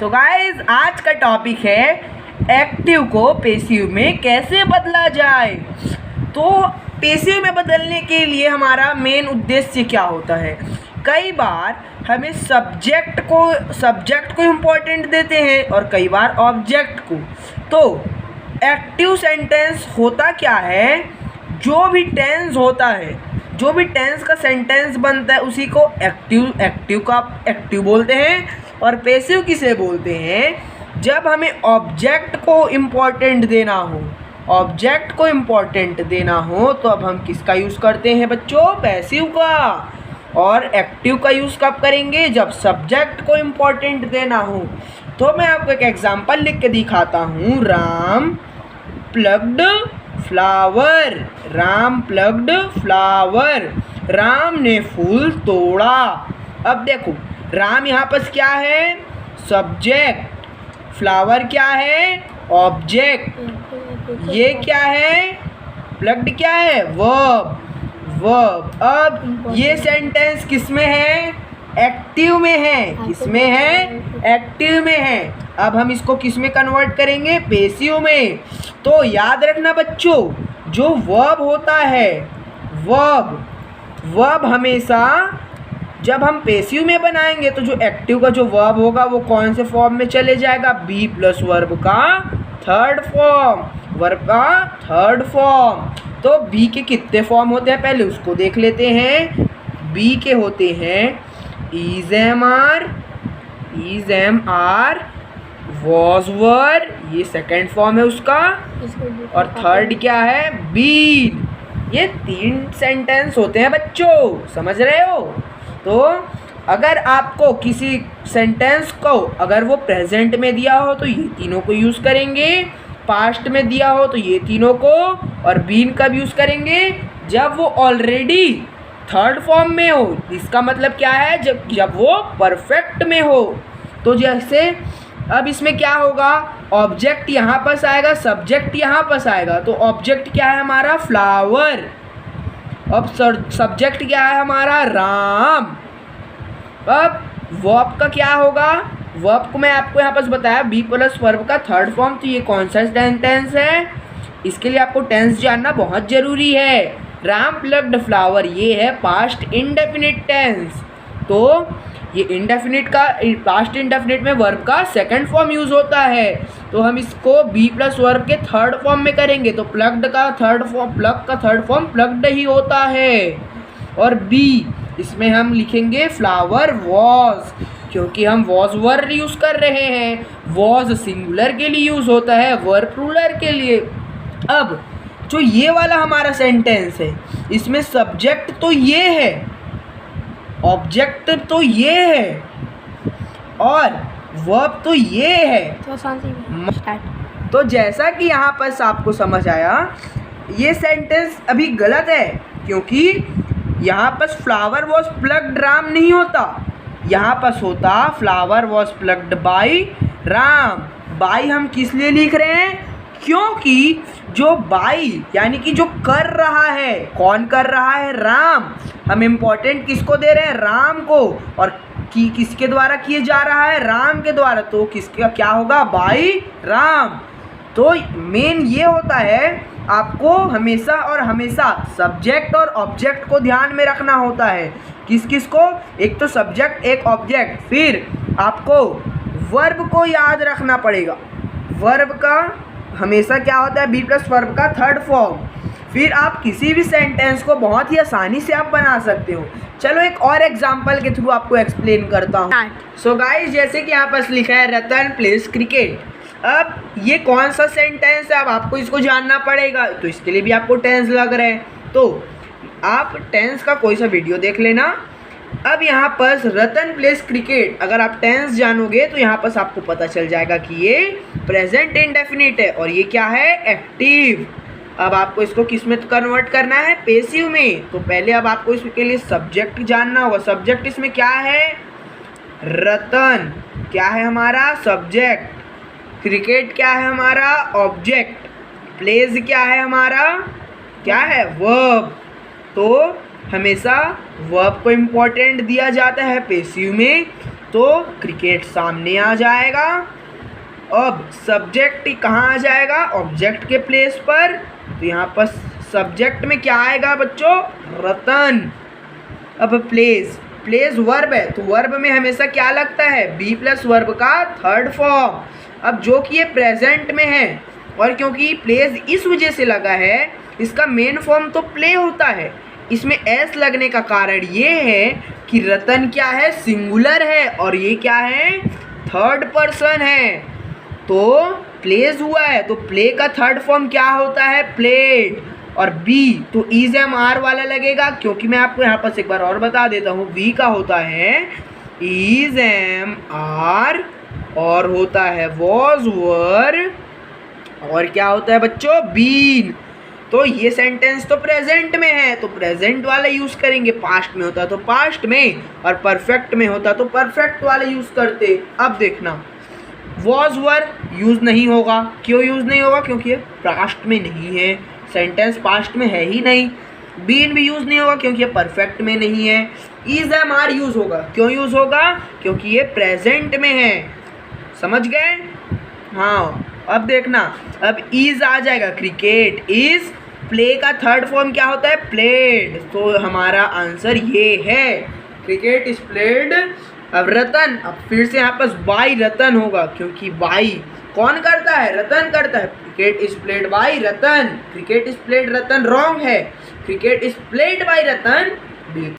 So guys आज का topic है एक्टिव को पेसिव में कैसे बदला जाए। तो पेसिव में बदलने के लिए हमारा मेन उद्देश्य क्या होता है। कई बार हमें सब्जेक्ट को इम्पोर्टेंट देते हैं और कई बार ऑब्जेक्ट को। तो एक्टिव सेंटेंस होता क्या है, जो भी टेंस होता है, जो भी टेंस का सेंटेंस बनता है उसी को एक्टिव बोलते हैं। और पेसिव किसे बोलते हैं, जब हमें ऑब्जेक्ट को इम्पोर्टेंट देना हो, ऑब्जेक्ट को इम्पोर्टेंट देना हो तो अब हम किसका यूज़ करते हैं बच्चों, पेसिव का। और एक्टिव का यूज़ कब करेंगे, जब सब्जेक्ट को इम्पोर्टेंट देना हो। तो मैं आपको एक एग्जांपल लिख के दिखाता हूँ। Ram plucked flower, Ram plucked flower, Ram ने फूल तोड़ा। अब देखो राम यहाँ पर क्या है, सब्जेक्ट, फ्लावर क्या है, ऑब्जेक्ट, ये क्या है, प्लग्ड क्या है, वर्ब। अब ये सेंटेंस किस में है, एक्टिव में है। किस में है, एक्टिव में है। अब हम इसको किस में कन्वर्ट करेंगे, पेसिव में। तो याद रखना बच्चों, जो वर्ब होता है, वर्ब हमेशा जब हम पेसिव में बनाएंगे तो जो एक्टिव का जो वर्ब होगा वो कौन से फॉर्म में चले जाएगा, बी प्लस वर्ब का थर्ड फॉर्म, वर्ब का थर्ड फॉर्म। तो बी के कितने फॉर्म होते हैं पहले उसको देख लेते हैं। बी के होते हैं is am are, was were, ये सेकंड फॉर्म है उसका, और थर्ड क्या है, बीन। ये 3 सेंटेंस होते हैं बच्चों, समझ रहे हो। तो अगर आपको किसी सेंटेंस को अगर वो प्रेजेंट में दिया हो तो ये तीनों को यूज़ करेंगे, पास्ट में दिया हो तो ये तीनों को, और बीन कब यूज़ करेंगे, जब वो ऑलरेडी थर्ड फॉर्म में हो। इसका मतलब क्या है, जब वो परफेक्ट में हो। तो जैसे अब इसमें क्या होगा, ऑब्जेक्ट यहाँ पर आएगा, सब्जेक्ट यहाँ पर आएगा। तो ऑब्जेक्ट क्या है हमारा, फ्लावर। अब सब्जेक्ट क्या है हमारा, राम। अब वर्ब का क्या होगा, वर्ब को मैं आपको यहाँ पर बताया बी प्लस वर्ब का थर्ड फॉर्म। तो ये कौन सा टेंस है, इसके लिए आपको टेंस जानना बहुत ज़रूरी है। राम प्लग्ड फ्लावर ये है पास्ट इंडेफिनिट टेंस। तो ये इंडेफिनिट का, पास्ट इंडेफिनिट में वर्ब का सेकंड फॉर्म यूज़ होता है। तो हम इसको बी प्लस वर्ब के थर्ड फॉर्म में करेंगे। तो प्लग्ड का थर्ड फॉर्म, प्लग का थर्ड फॉर्म प्लग्ड ही होता है। और बी इसमें हम लिखेंगे फ्लावर वॉज, क्योंकि हम वॉज वर यूज़ कर रहे हैं। वॉज सिंगुलर के लिए यूज़ होता है, वर प्लूरल के लिए। अब जो ये वाला हमारा सेंटेंस है, इसमें सब्जेक्ट तो ये है, ऑब्जेक्ट तो ये है, और वर्ब तो ये है। तो जैसा कि यहाँ पर आपको समझ आया, ये सेंटेंस अभी गलत है, क्योंकि यहाँ पर फ्लावर वॉज प्लग्ड राम नहीं होता, यहाँ पर होता flower was plucked by Ram. By हम किस लिए लिख रहे हैं, क्योंकि जो बाई यानी कि जो कर रहा है, कौन कर रहा है, राम। हम इम्पोर्टेंट किसको दे रहे हैं, राम को, और किसके द्वारा किए जा रहा है, राम के द्वारा। तो किसका क्या होगा, बाई राम। तो मेन ये होता है, आपको हमेशा और हमेशा सब्जेक्ट और ऑब्जेक्ट को ध्यान में रखना होता है। किस को, एक तो सब्जेक्ट एक ऑब्जेक्ट। फिर आपको वर्ब को याद रखना पड़ेगा, वर्ब का हमेशा क्या होता है, बी प्लस वर्ब का थर्ड फॉर्म। फिर आप किसी भी सेंटेंस को बहुत ही आसानी से आप बना सकते हो। चलो एक और एग्जांपल के थ्रू आपको एक्सप्लेन करता हूँ। सो गाइस जैसे कि यहाँ पर लिखा है रतन प्लेस क्रिकेट। अब ये कौन सा सेंटेंस है, अब आपको इसको जानना पड़ेगा। तो इसके लिए भी आपको टेंस लग रहे हैं, तो आप टेंस का कोई सा वीडियो देख लेना। अब यहाँ पर रतन प्लेस क्रिकेट, अगर आप टेंस जानोगे तो यहाँ पर आपको पता चल जाएगा कि ये प्रेजेंट इंडेफिनिट है और ये क्या है, एक्टिव। अब आपको इसको किस में कन्वर्ट करना है, पेसिव में। तो पहले अब आपको इसके लिए सब्जेक्ट जानना होगा। सब्जेक्ट इसमें क्या है, रतन क्या है हमारा, सब्जेक्ट। क्रिकेट क्या है हमारा, ऑब्जेक्ट। प्लेस क्या है हमारा, क्या है, वर्ब। तो हमेशा वर्ब को इम्पोर्टेंट दिया जाता है पेसिव में, तो क्रिकेट सामने आ जाएगा। अब सब्जेक्ट कहाँ आ जाएगा? ऑब्जेक्ट के प्लेस पर। तो यहाँ पर सब्जेक्ट में क्या आएगा बच्चों? रतन। अब प्लेस वर्ब है, तो वर्ब में हमेशा क्या लगता है? बी प्लस वर्ब का थर्ड फॉर्म। अब जो कि ये प्रेजेंट में है, और क्योंकि प्लेस इस वजह से लगा है, इसका मेन फॉर्म तो प्ले होता है। इसमें एस लगने का कारण ये है कि रतन क्या है? सिंगुलर है, और ये क्या है? थर्ड पर्सन है। तो प्लेस हुआ है, तो प्ले का थर्ड फॉर्म क्या होता है? प्लेड। और बी तो इज एम आर वाला लगेगा, क्योंकि मैं आपको यहाँ पर एक बार और बता देता हूँ, वी का होता है इज एम आर, और होता है वॉज वर, और क्या होता है बच्चों? बीन। तो ये सेंटेंस तो प्रेजेंट में है, तो प्रेजेंट वाला यूज करेंगे। पास्ट में होता तो पास्ट में, और परफेक्ट में होता तो परफेक्ट वाला यूज करते। अब देखना, वॉज वर यूज नहीं होगा। क्यों यूज नहीं होगा? क्योंकि ये पास्ट में नहीं है, सेंटेंस पास्ट में है ही नहीं। बीन भी यूज नहीं होगा क्योंकि ये परफेक्ट में नहीं है। इज एम आर यूज होगा। क्यों यूज होगा? क्योंकि ये प्रेजेंट में है। समझ गए? हाँ, अब देखना, अब इज आ जाएगा। क्रिकेट इज, प्ले का थर्ड फॉर्म क्या होता है? प्लेड। तो हमारा आंसर ये है, क्रिकेट इज प्लेड। अब रतन, अब फिर से यहाँ पर बाई रतन होगा, क्योंकि बाई कौन करता है? रतन करता है। Cricket is played by Ratan. Cricket is played Ratan wrong है। Cricket is played by Ratan